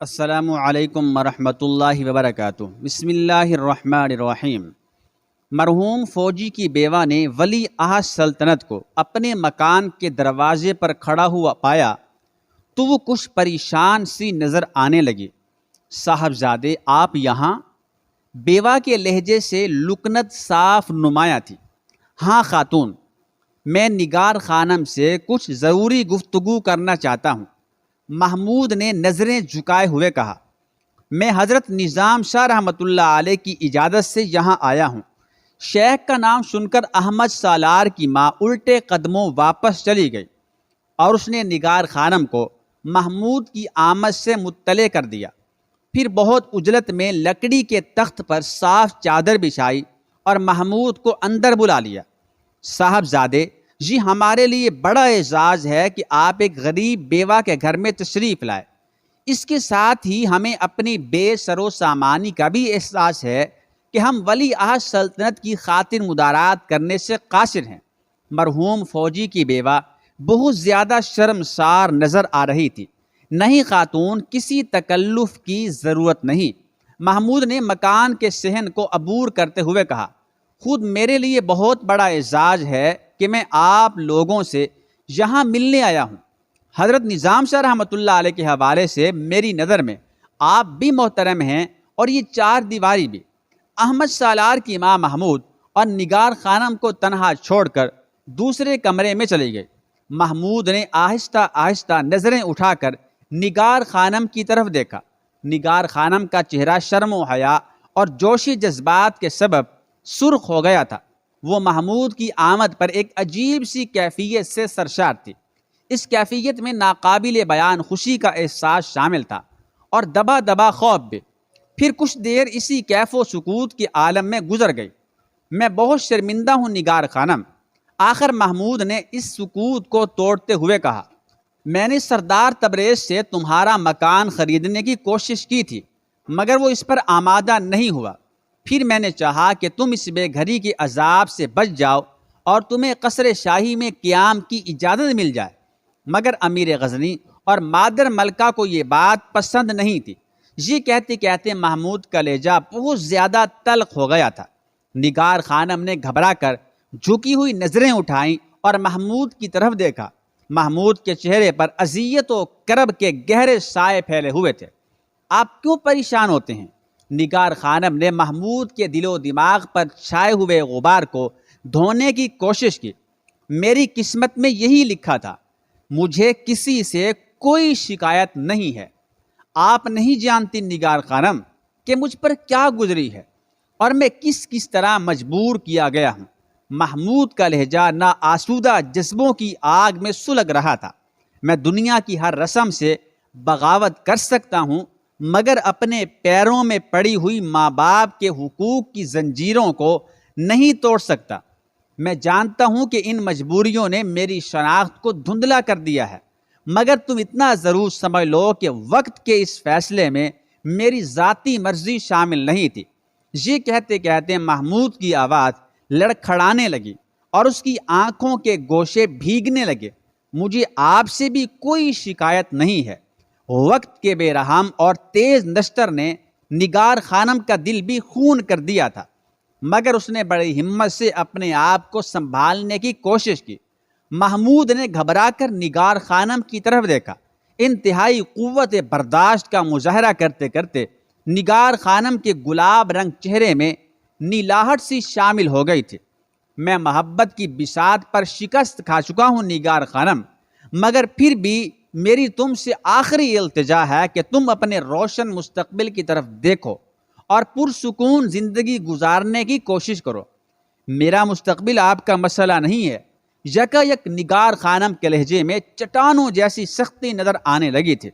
السلام علیکم ورحمۃ اللہ وبرکاتہ۔ بسم اللہ الرحمن الرحیم۔ مرحوم فوجی کی بیوہ نے ولی عہد سلطنت کو اپنے مکان کے دروازے پر کھڑا ہوا پایا تو وہ کچھ پریشان سی نظر آنے لگی۔ صاحبزادے آپ یہاں؟ بیوہ کے لہجے سے لکنت صاف نمایاں تھی۔ ہاں خاتون، میں نگار خانم سے کچھ ضروری گفتگو کرنا چاہتا ہوں، محمود نے نظریں جھکائے ہوئے کہا۔ میں حضرت نظام شاہ رحمۃ اللہ علیہ کی اجازت سے یہاں آیا ہوں۔ شیخ کا نام سن کر احمد سالار کی ماں الٹے قدموں واپس چلی گئی اور اس نے نگار خانم کو محمود کی آمد سے مطلع کر دیا۔ پھر بہت عجلت میں لکڑی کے تخت پر صاف چادر بچھائی اور محمود کو اندر بلا لیا۔ صاحبزادے جی، ہمارے لیے بڑا اعزاز ہے کہ آپ ایک غریب بیوہ کے گھر میں تشریف لائے۔ اس کے ساتھ ہی ہمیں اپنی بے سر و سامانی کا بھی احساس ہے کہ ہم ولی عہد سلطنت کی خاطر مدارات کرنے سے قاصر ہیں۔ مرحوم فوجی کی بیوہ بہت زیادہ شرمسار نظر آ رہی تھی۔ نہیں خاتون، کسی تکلف کی ضرورت نہیں، محمود نے مکان کے صحن کو عبور کرتے ہوئے کہا۔ خود میرے لیے بہت بڑا اعزاز ہے کہ میں آپ لوگوں سے یہاں ملنے آیا ہوں۔ حضرت نظام شاہ رحمۃ اللہ علیہ کے حوالے سے میری نظر میں آپ بھی محترم ہیں اور یہ چار دیواری بھی۔ احمد سالار کی ماں محمود اور نگار خانم کو تنہا چھوڑ کر دوسرے کمرے میں چلی گئی۔ محمود نے آہستہ آہستہ نظریں اٹھا کر نگار خانم کی طرف دیکھا۔ نگار خانم کا چہرہ شرم و حیا اور جوشی جذبات کے سبب سرخ ہو گیا تھا۔ وہ محمود کی آمد پر ایک عجیب سی کیفیت سے سرشار تھی۔ اس کیفیت میں ناقابل بیان خوشی کا احساس شامل تھا اور دبا دبا خوف بھی۔ پھر کچھ دیر اسی کیف و سکوت کے عالم میں گزر گئی۔ میں بہت شرمندہ ہوں نگار خانم، آخر محمود نے اس سکوت کو توڑتے ہوئے کہا۔ میں نے سردار تبریز سے تمہارا مکان خریدنے کی کوشش کی تھی، مگر وہ اس پر آمادہ نہیں ہوا۔ پھر میں نے چاہا کہ تم اس بے گھری کے عذاب سے بچ جاؤ اور تمہیں قصر شاہی میں قیام کی اجازت مل جائے، مگر امیر غزنی اور مادر ملکہ کو یہ بات پسند نہیں تھی۔ یہ کہتے کہتے محمود کا لہجہ بہت زیادہ تلخ ہو گیا تھا۔ نگار خانم نے گھبرا کر جھکی ہوئی نظریں اٹھائیں اور محمود کی طرف دیکھا۔ محمود کے چہرے پر اذیت و کرب کے گہرے سائے پھیلے ہوئے تھے۔ آپ کیوں پریشان ہوتے ہیں؟ نگار خانم نے محمود کے دل و دماغ پر چھائے ہوئے غبار کو دھونے کی کوشش کی۔ میری قسمت میں یہی لکھا تھا، مجھے کسی سے کوئی شکایت نہیں ہے۔ آپ نہیں جانتی نگار خانم کہ مجھ پر کیا گزری ہے اور میں کس طرح مجبور کیا گیا ہوں۔ محمود کا لہجہ نا آسودہ جذبوں کی آگ میں سلگ رہا تھا۔ میں دنیا کی ہر رسم سے بغاوت کر سکتا ہوں، مگر اپنے پیروں میں پڑی ہوئی ماں باپ کے حقوق کی زنجیروں کو نہیں توڑ سکتا۔ میں جانتا ہوں کہ ان مجبوریوں نے میری شناخت کو دھندلا کر دیا ہے، مگر تم اتنا ضرور سمجھ لو کہ وقت کے اس فیصلے میں میری ذاتی مرضی شامل نہیں تھی۔ یہ کہتے کہتے محمود کی آواز لڑکھڑانے لگی اور اس کی آنکھوں کے گوشے بھیگنے لگے۔ مجھے آپ سے بھی کوئی شکایت نہیں ہے۔ وقت کے بے رحم اور تیز نشتر نے نگار خانم کا دل بھی خون کر دیا تھا، مگر اس نے بڑی ہمت سے اپنے آپ کو سنبھالنے کی کوشش کی۔ محمود نے گھبرا کر نگار خانم کی طرف دیکھا۔ انتہائی قوت برداشت کا مظاہرہ کرتے کرتے نگار خانم کے گلاب رنگ چہرے میں نیلاہٹ سی شامل ہو گئی تھی۔ میں محبت کی بساط پر شکست کھا چکا ہوں نگار خانم، مگر پھر بھی میری تم سے آخری التجا ہے کہ تم اپنے روشن مستقبل کی طرف دیکھو اور پرسکون زندگی گزارنے کی کوشش کرو۔ میرا مستقبل آپ کا مسئلہ نہیں ہے۔ یکا یک نگار خانم کے لہجے میں چٹانوں جیسی سختی نظر آنے لگی تھی۔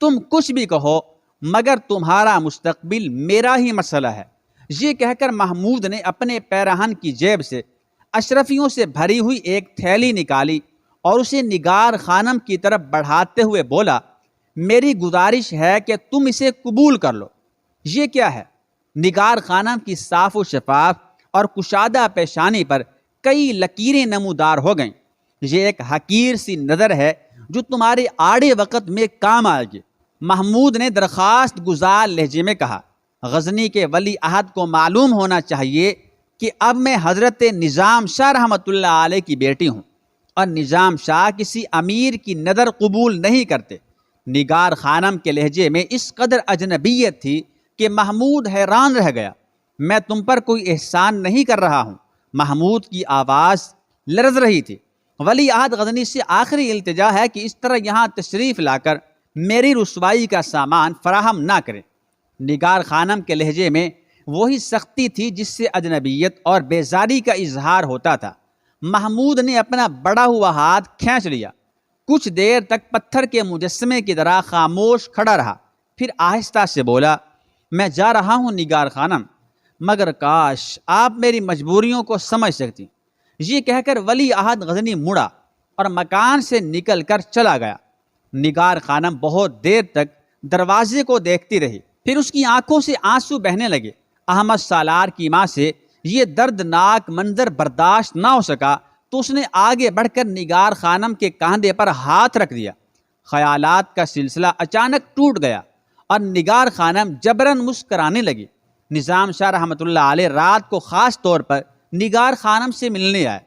تم کچھ بھی کہو، مگر تمہارا مستقبل میرا ہی مسئلہ ہے۔ یہ کہہ کر محمود نے اپنے پیراہن کی جیب سے اشرفیوں سے بھری ہوئی ایک تھیلی نکالی اور اسے نگار خانم کی طرف بڑھاتے ہوئے بولا، میری گزارش ہے کہ تم اسے قبول کر لو۔ یہ کیا ہے؟ نگار خانم کی صاف و شفاف اور کشادہ پیشانی پر کئی لکیریں نمودار ہو گئیں۔ یہ ایک حقیر سی نظر ہے جو تمہارے آڑے وقت میں کام آئے گی۔ محمود نے درخواست گزار لہجے میں کہا، غزنی کے ولی عہد کو معلوم ہونا چاہیے کہ اب میں حضرت نظام شاہ رحمۃ اللہ علیہ کی بیٹی ہوں اور نظام شاہ کسی امیر کی نظر قبول نہیں کرتے۔ نگار خانم کے لہجے میں اس قدر اجنبیت تھی کہ محمود حیران رہ گیا۔ میں تم پر کوئی احسان نہیں کر رہا ہوں، محمود کی آواز لرز رہی تھی۔ ولی عہد غزنی سے آخری التجا ہے کہ اس طرح یہاں تشریف لا کر میری رسوائی کا سامان فراہم نہ کریں۔ نگار خانم کے لہجے میں وہی سختی تھی جس سے اجنبیت اور بیزاری کا اظہار ہوتا تھا۔ محمود نے اپنا بڑا ہوا ہاتھ کھینچ لیا، کچھ دیر تک پتھر کے مجسمے کی طرح خاموش کھڑا رہا، پھر آہستہ سے بولا، میں جا رہا ہوں نگار خانم، مگر کاش آپ میری مجبوریوں کو سمجھ سکتی۔ یہ کہہ کر ولی عہد غزنی مڑا اور مکان سے نکل کر چلا گیا۔ نگار خانم بہت دیر تک دروازے کو دیکھتی رہی، پھر اس کی آنکھوں سے آنسو بہنے لگے۔ احمد سالار کی ماں سے یہ دردناک منظر برداشت نہ ہو سکا تو اس نے آگے بڑھ کر نگار خانم کے کاندھے پر ہاتھ رکھ دیا۔ خیالات کا سلسلہ اچانک ٹوٹ گیا اور نگار خانم جبراً مسکرانے لگی۔ نظام شاہ رحمۃ اللہ علیہ رات کو خاص طور پر نگار خانم سے ملنے آئے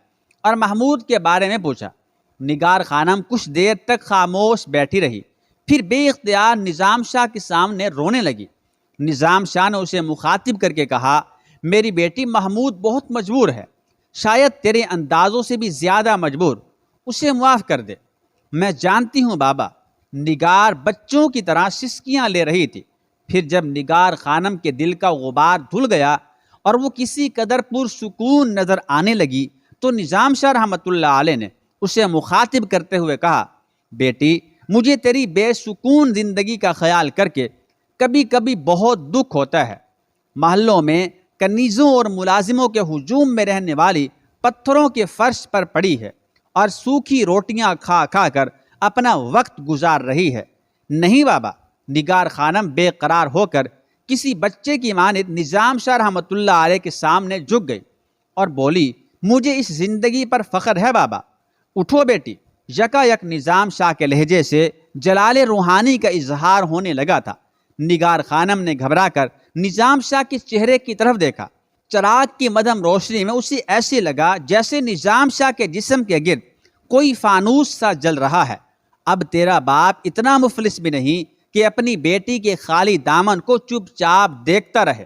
اور محمود کے بارے میں پوچھا۔ نگار خانم کچھ دیر تک خاموش بیٹھی رہی، پھر بے اختیار نظام شاہ کے سامنے رونے لگی۔ نظام شاہ نے اسے مخاطب کر کے کہا، میری بیٹی محمود بہت مجبور ہے، شاید تیرے اندازوں سے بھی زیادہ مجبور، اسے معاف کر دے۔ میں جانتی ہوں بابا۔ نگار بچوں کی طرح سسکیاں لے رہی تھی۔ پھر جب نگار خانم کے دل کا غبار دھل گیا اور وہ کسی قدر پرسکون نظر آنے لگی تو نظام شاہ رحمۃ اللہ علیہ نے اسے مخاطب کرتے ہوئے کہا، بیٹی مجھے تیری بے سکون زندگی کا خیال کر کے کبھی کبھی بہت دکھ ہوتا ہے۔ محلوں میں کنیزوں اور ملازموں کے ہجوم میں رہنے والی پتھروں کے فرش پر پڑی ہے اور سوکھی روٹیاں کھا کھا کر اپنا وقت گزار رہی ہے۔ نہیں بابا۔ نگار خانم بے قرار ہو کر کسی بچے کی مانند نظام شاہ رحمۃ اللہ علیہ کے سامنے جھک گئی اور بولی، مجھے اس زندگی پر فخر ہے بابا۔ اٹھو بیٹی۔ یکا یک نظام شاہ کے لہجے سے جلال روحانی کا اظہار ہونے لگا تھا۔ نگار خانم نے گھبرا کر نظام شاہ کے چہرے کی طرف دیکھا۔ چراغ کی مدھم روشنی میں اسے ایسے لگا جیسے نظام شاہ کے جسم کے گرد کوئی فانوس سا جل رہا ہے۔ اب تیرا باپ اتنا مفلس بھی نہیں کہ اپنی بیٹی کے خالی دامن کو چپ چاپ دیکھتا رہے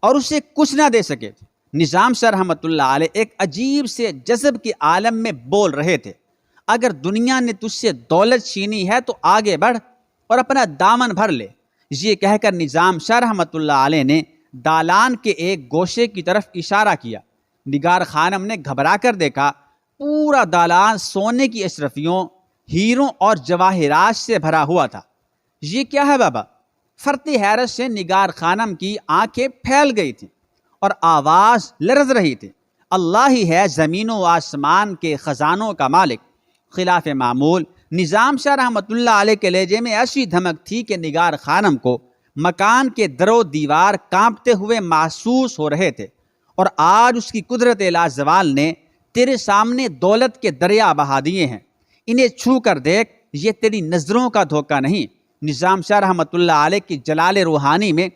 اور اسے کچھ نہ دے سکے۔ نظام شاہ رحمۃ اللہ علیہ ایک عجیب سے جذب کے عالم میں بول رہے تھے، اگر دنیا نے تجھ سے دولت چھینی ہے تو آگے بڑھ اور اپنا دامن بھر لے۔ یہ کہہ کر نظام شاہ رحمۃ اللہ علیہ نے دالان کے ایک گوشے کی طرف اشارہ کیا۔ نگار خانم نے گھبرا کر دیکھا، پورا دالان سونے کی اشرفیوں، ہیروں اور جواہرات سے بھرا ہوا تھا۔ یہ کیا ہے بابا؟ فرط حیرت سے نگار خانم کی آنکھیں پھیل گئی تھیں اور آواز لرز رہی تھی۔ اللہ ہی ہے زمین و آسمان کے خزانوں کا مالک۔ خلاف معمول نظام شاہ رحمۃ اللہ علیہ کے لہجے میں ایسی دھمک تھی کہ نگار خانم کو مکان کے در و دیوار کانپتے ہوئے محسوس ہو رہے تھے۔ اور آج اس کی قدرت لازوال نے تیرے سامنے دولت کے دریا بہا دیے ہیں، انہیں چھو کر دیکھ، یہ تیری نظروں کا دھوکہ نہیں۔ نظام شاہ رحمۃ اللہ علیہ کی جلال روحانی میں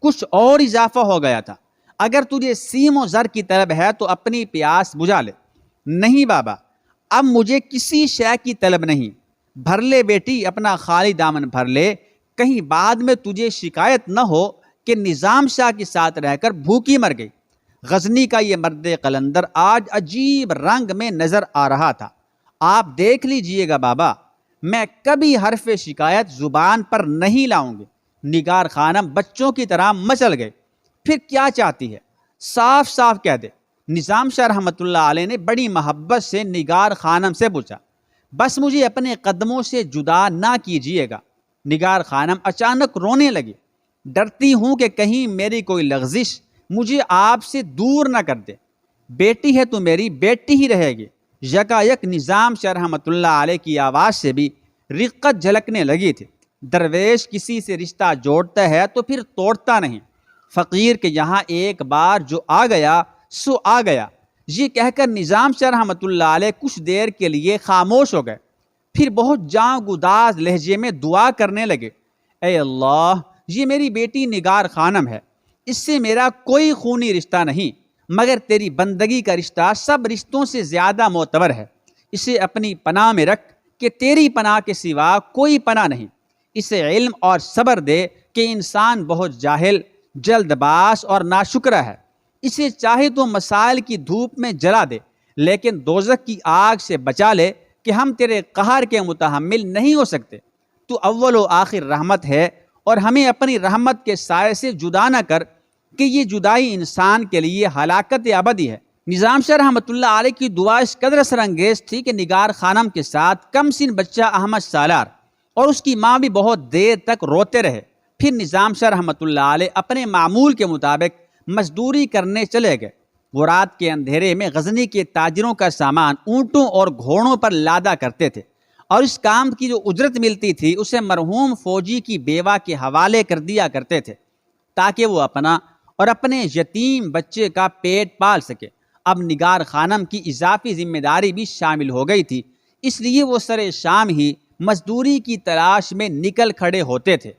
کچھ اور اضافہ ہو گیا تھا۔ اگر تجھے سیم و زر کی طلب ہے تو اپنی پیاس بجھا لے۔ نہیں بابا، اب مجھے کسی شے کی طلب نہیں۔ بھر لے بیٹی، اپنا خالی دامن بھر لے، کہیں بعد میں تجھے شکایت نہ ہو کہ نظام شاہ کے ساتھ رہ کر بھوکی مر گئی۔ غزنی کا یہ مرد قلندر آج عجیب رنگ میں نظر آ رہا تھا۔ آپ دیکھ لیجئے گا بابا، میں کبھی حرف شکایت زبان پر نہیں لاؤں گی۔ نگار خانم بچوں کی طرح مچل گئے۔ پھر کیا چاہتی ہے؟ صاف صاف کہہ دے۔ نظام شاہ رحمۃ اللہ علیہ نے بڑی محبت سے نگار خانم سے پوچھا۔ بس مجھے اپنے قدموں سے جدا نہ کیجیے گا۔ نگار خانم اچانک رونے لگی۔ ڈرتی ہوں کہ کہیں میری کوئی لغزش مجھے آپ سے دور نہ کر دے۔ بیٹی ہے تو میری بیٹی ہی رہے گی۔ یکا یک نظام شاہ رحمۃ اللہ علیہ کی آواز سے بھی رقت جھلکنے لگی تھی۔ درویش کسی سے رشتہ جوڑتا ہے تو پھر توڑتا نہیں، فقیر کے یہاں ایک بار جو آ گیا سو آ گیا۔ یہ کہہ کر نظام شاہ رحمۃ اللہ علیہ کچھ دیر کے لیے خاموش ہو گئے، پھر بہت جاں گداز لہجے میں دعا کرنے لگے۔ اے اللہ، یہ میری بیٹی نگار خانم ہے، اس سے میرا کوئی خونی رشتہ نہیں، مگر تیری بندگی کا رشتہ سب رشتوں سے زیادہ معتبر ہے۔ اسے اپنی پناہ میں رکھ کہ تیری پناہ کے سوا کوئی پناہ نہیں۔ اسے علم اور صبر دے کہ انسان بہت جاہل، جلد باز اور ناشکرا ہے۔ اسے چاہے تو مسائل کی دھوپ میں جلا دے، لیکن دوزخ کی آگ سے بچا لے کہ ہم تیرے قہر کے متحمل نہیں ہو سکتے۔ تو اول و آخر رحمت ہے، اور ہمیں اپنی رحمت کے سائے سے جدا نہ کر کہ یہ جدائی انسان کے لیے ہلاکت ابدی ہے۔ نظام شاہ رحمۃ اللہ علیہ کی دعا اس قدر اثر انگیز تھی کہ نگار خانم کے ساتھ کم سن بچہ احمد سالار اور اس کی ماں بھی بہت دیر تک روتے رہے۔ پھر نظام شاہ رحمۃ اللہ علیہ اپنے معمول کے مطابق مزدوری کرنے چلے گئے۔ وہ رات کے اندھیرے میں غزنی کے تاجروں کا سامان اونٹوں اور گھوڑوں پر لادا کرتے تھے، اور اس کام کی جو اجرت ملتی تھی اسے مرحوم فوجی کی بیوہ کے حوالے کر دیا کرتے تھے، تاکہ وہ اپنا اور اپنے یتیم بچے کا پیٹ پال سکے۔ اب نگار خانم کی اضافی ذمہ داری بھی شامل ہو گئی تھی، اس لیے وہ سر شام ہی مزدوری کی تلاش میں نکل کھڑے ہوتے تھے۔